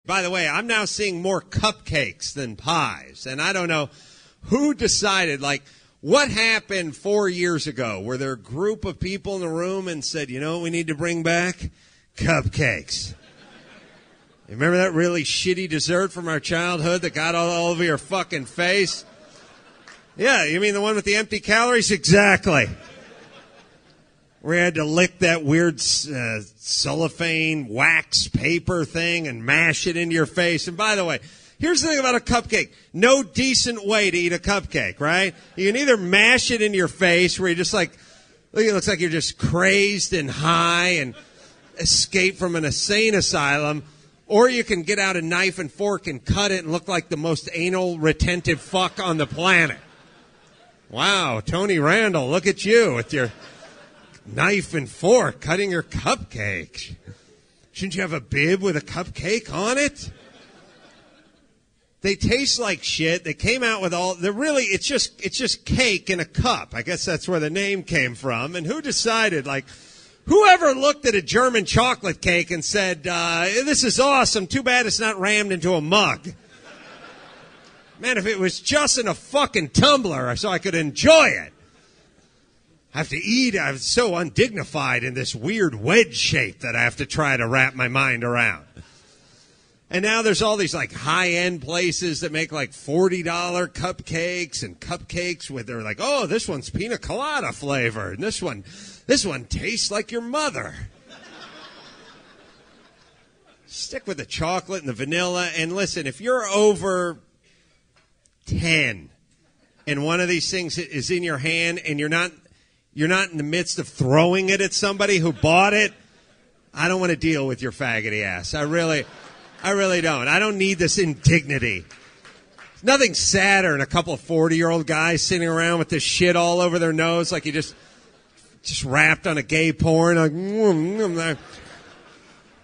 By the way, I'm now seeing more cupcakes than pies. And I don't know who decided, like, what happened 4 years ago? Were there a group of people in the room and said, you know what we need to bring back? Cupcakes. You remember that really shitty dessert from our childhood that got all over your fucking face? Yeah, you mean the one with the empty calories? Exactly. We had to lick that weird cellophane wax paper thing and mash it into your face. And by the way, here's the thing about a cupcake. No decent way to eat a cupcake, right? You can either mash it into your face where you're just like, it looks like you're just crazed and high and escape from an insane asylum, or you can get out a knife and fork and cut it and look like the most anal retentive fuck on the planet. Wow, Tony Randall, look at you with your knife and fork cutting your cupcake. Shouldn't you have a bib with a cupcake on it? They taste like shit. They came out with it's just cake in a cup. I guess that's where the name came from. And who decided, like, whoever looked at a German chocolate cake and said, this is awesome, too bad it's not rammed into a mug. Man, if it was just in a fucking tumbler so I could enjoy it. I have to eat. I'm so undignified in this weird wedge shape that I have to try to wrap my mind around. And now there's all these like high-end places that make like $40 cupcakes and cupcakes with they're like, oh, this one's pina colada flavor, and this one tastes like your mother. Stick with the chocolate and the vanilla. And listen, if you're over 10 and one of these things is in your hand and you're not in the midst of throwing it at somebody who bought it, I don't want to deal with your faggoty ass. I really don't. I don't need this indignity. There's nothing sadder than a couple of 40-year-old guys sitting around with this shit all over their nose like you just rapped on a gay porn. Like,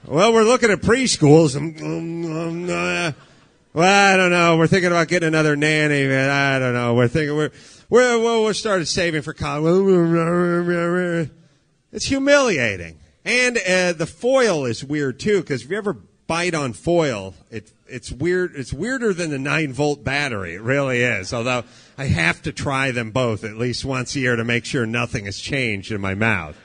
well, we're looking at preschools. Well, I don't know. We're thinking about getting another nanny. I don't know. We're thinking we're started saving for college. It's humiliating. And the foil is weird, too, because if you ever bite on foil, it's weird. It's weirder than the 9-volt battery. It really is. Although I have to try them both at least once a year to make sure nothing has changed in my mouth.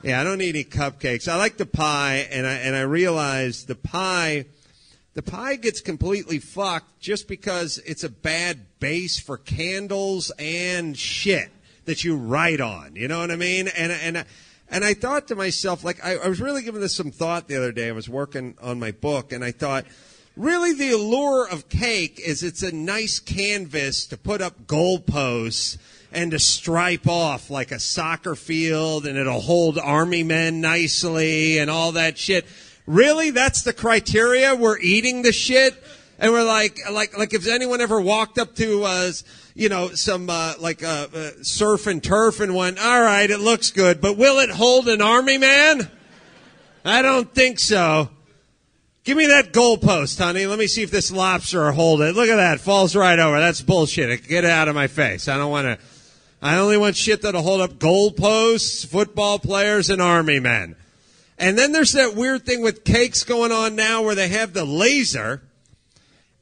Yeah, I don't need any cupcakes. I like the pie, and I realize the pie gets completely fucked just because it's a bad base for candles and shit that you write on. You know what I mean? And I thought to myself, like, I was really giving this some thought the other day. I was working on my book, and I thought, really the allure of cake is it's a nice canvas to put up goalposts and to stripe off like a soccer field, and it'll hold army men nicely and all that shit. Really? That's the criteria? We're eating the shit? And we're like if anyone ever walked up to some surf and turf and went, all right, it looks good, but will it hold an army man? I don't think so. Give me that goalpost, honey. Let me see if this lobster will hold it. Look at that. Falls right over. That's bullshit. Get it out of my face. I only want shit that'll hold up goalposts, football players, and army men. And then there's that weird thing with cakes going on now where they have the laser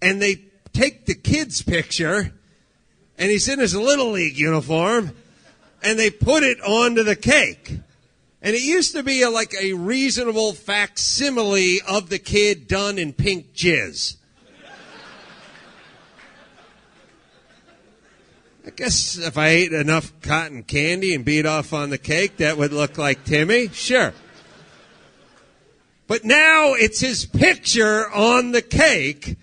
and they take the kid's picture and he's in his Little League uniform and they put it onto the cake. And it used to be a reasonable facsimile of the kid done in pink jizz. I guess if I ate enough cotton candy and beat off on the cake, that would look like Timmy. Sure. But now it's his picture on the cake,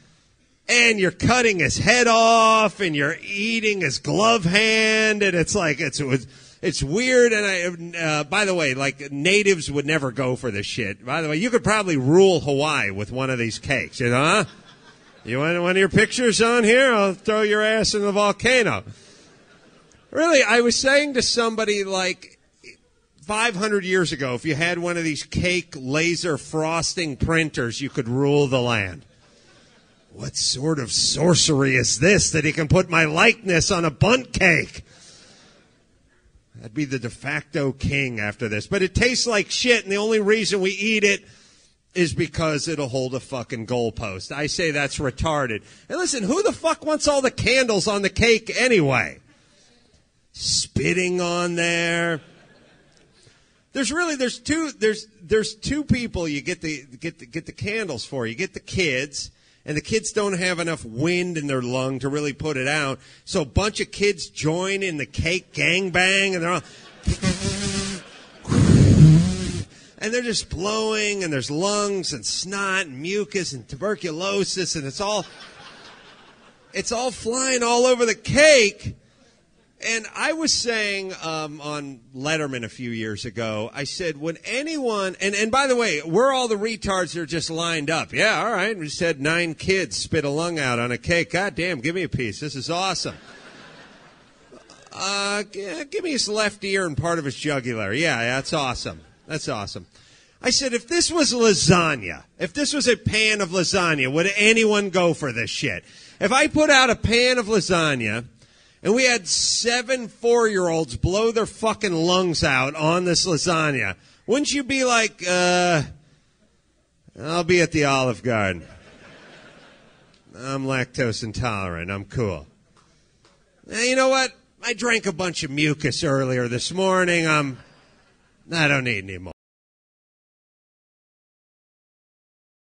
and you're cutting his head off, and you're eating his glove hand, and it's like it's weird. And by the way, like natives would never go for this shit. By the way, you could probably rule Hawaii with one of these cakes. You know, huh? You want one of your pictures on here? I'll throw your ass in the volcano. Really, I was saying to somebody like 500 years ago, if you had one of these cake laser frosting printers, you could rule the land. What sort of sorcery is this that he can put my likeness on a bundt cake? I'd be the de facto king after this. But it tastes like shit, and the only reason we eat it is because it'll hold a fucking goalpost. I say that's retarded. And listen, who the fuck wants all the candles on the cake anyway? Spitting on there. There's two people you get the candles for. You get the kids, and the kids don't have enough wind in their lung to really put it out. So a bunch of kids join in the cake gangbang, and they're all and they're just blowing, and there's lungs and snot and mucus and tuberculosis, and it's all flying all over the cake. And I was saying on Letterman a few years ago, I said, would anyone, and by the way, we're all the retards that are just lined up. Yeah, all right, we just had 9 kids spit a lung out on a cake. God damn, give me a piece. This is awesome. Give me his left ear and part of his jugular. Yeah, that's awesome. That's awesome. I said, if this was lasagna, if this was a pan of lasagna, would anyone go for this shit? If I put out a pan of lasagna, and we had 7 4-year-olds blow their fucking lungs out on this lasagna, wouldn't you be like, I'll be at the Olive Garden. I'm lactose intolerant. I'm cool. You know what? I drank a bunch of mucus earlier this morning. I don't need any more.